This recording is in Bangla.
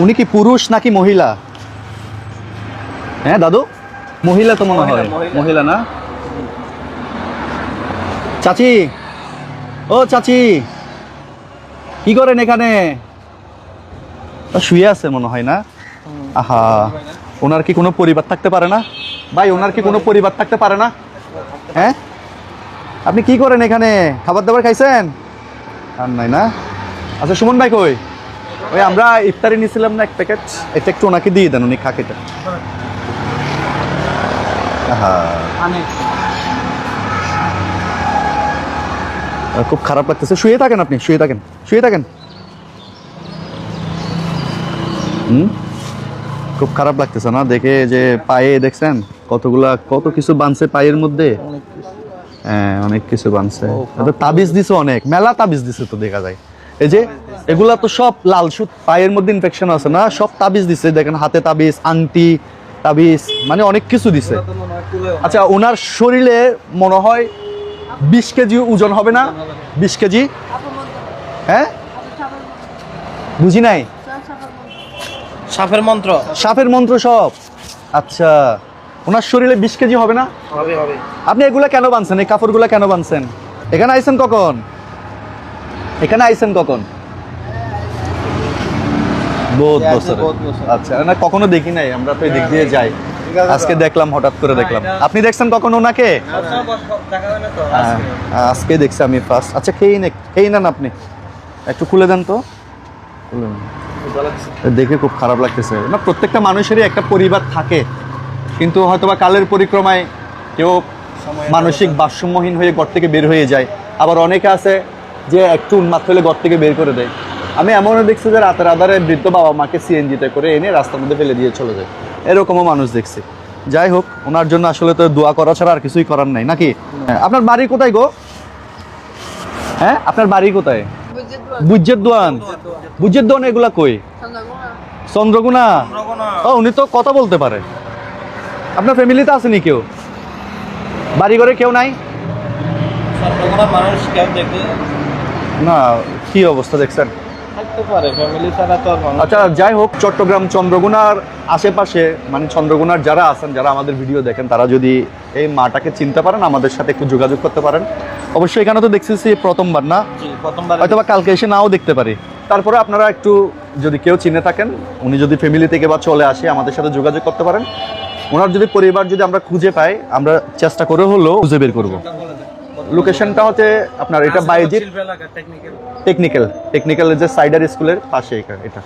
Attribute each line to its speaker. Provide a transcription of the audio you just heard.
Speaker 1: উনি কি পুরুষ নাকি মহিলা? হ্যাঁ দাদু, মহিলা তো মনে হয়। মহিলা না? চাচি, ও চাচি, কি করেন এখানে? শুয়ে আছে মনে হয় না? আহা, ওনার কি কোনো পরিবার থাকতে পারে না? ভাই, ওনার কি কোনো পরিবার থাকতে পারে না? হ্যাঁ, আপনি কি করেন এখানে? খাবার দাবার খাইছেন? আর নাই না? আচ্ছা সুমন ভাই কই? ওই আমরা ইফতারি নিয়েছিলাম না এক প্যাকেট, এটা একটু ওনাকে দিয়ে দেন, উনি খাক এটা। খুব খারাপ লাগতেছে। শুয়ে থাকেন, আপনি শুয়ে থাকেন, শুয়ে থাকেন। খুব খারাপ লাগতেছে না দেখে? যে পায়ে দেখছেন কত কিছু বানছে পায়ের মধ্যে। হ্যাঁ, অনেক কিছু বানছে। তাবিজ দিছে, অনেক মেলা তাবিজ দিছে তো দেখা যায়। এই যে এগুলা তো সব লাল সুত, পায়ের মধ্যে ইনফেকশন আছে না, সব তাবিজ দিছে। দেখেন হাতে তাবিজ, আংটি তাবিজ, মানে অনেক কিছু দিছে। আচ্ছা, ওনার শরীরে মনে হয় 20 কেজি ওজন হবে না? 20 কেজি? হ্যাঁ, বুঝি নাই।
Speaker 2: সাপের মন্ত্র,
Speaker 1: সাপের মন্ত্র সব। আচ্ছা, ওনার শরীরে 20 কেজি হবে না?
Speaker 2: হবে হবে।
Speaker 1: আপনি এগুলা কেন বানছেন? এই কাপড়গুলা কেন বানছেন? এখানে আইছেন কখন? এখানে আইছেন কখন? বহুত বছর। আচ্ছা, না কখনো দেখি নাই, আমরা তো এই দিক দিয়ে যাই, আজকে দেখলাম, হঠাৎ করে দেখলাম। আপনি দেখছেন কখন ওনাকে? আজকে দেখছি আমি ফার্স্ট। আচ্ছা, খেয়ে নেন আপনি, একটু খুলে দেন তো। খুলে নেন। দেখে খুব খারাপ লাগতেছে না। প্রত্যেকটা মানুষেরই একটা পরিবার থাকে, কিন্তু হয়তোবা কালের পরিক্রমায় কেউ মানসিক ভারসাম্যহীন হয়ে ঘর থেকে বের হয়ে যায়। আবার অনেকে আছে যে একটু উন্মাদ হলে ঘর থেকে বের করে দেয়। আমি এমনও দেখছি যে রাতের আধারে বৃদ্ধ বাবা মাকে সিএনজিতে করে এনে রাস্তার মধ্যে ফেলে দিয়ে চলে যায়, এরকমও মানুষ দেখছি। যাই হোক, ওনার জন্য আসলে তো দোয়া করা ছাড়া আর কিছুই করার নাই, নাকি? আপনার বাড়ি কোথায় গো? হ্যাঁ, আপনার বাড়ি কোথায়? বুজ্জের দোয়ান। বুজ্জের দোয়ান এগুলা কই? চন্দ্রগুনা। ও, উনি তো কথা বলতে পারে। আপনার ফ্যামিলিতে আসেনি কেউ? বাড়ি ঘরে কেউ নাই?
Speaker 2: মানুষ কেউ দেখে
Speaker 1: না, কি অবস্থা দেখছেন?
Speaker 2: থাকতে পারে, ফ্যামিলি ছাড়া তো আর মানুষ।
Speaker 1: আচ্ছা, যাই হোক, চট্টগ্রাম চন্দ্রগুনার আশেপাশে, মানে চন্দ্রগুনার যারা আছেন, যারা আমাদের ভিডিও দেখেন, তারা যদি এই মাটাকে চিনতে পারেন, আমাদের সাথে একটু যোগাযোগ করতে পারেন। অবশ্যই এখানে তো দেখতেছি প্রথমবার না,
Speaker 2: প্রথমবার
Speaker 1: হয়তো বা কালকে এসে নাও দেখতে পারি। তারপরে আপনারা একটু যদি কেউ চিনে থাকেন, উনি যদি ফ্যামিলি থেকে বা চলে আসে, আমাদের সাথে যোগাযোগ করতে পারেন। ওনার যদি পরিবার যদি আমরা খুঁজে পাই, আমরা চেষ্টা করে হলেও খুঁজে বের করবো। লোকেশনটা হচ্ছে আপনার এটা বাইজিৎ টেকনিক্যাল যে সাইডার স্কুলের পাশে এটা।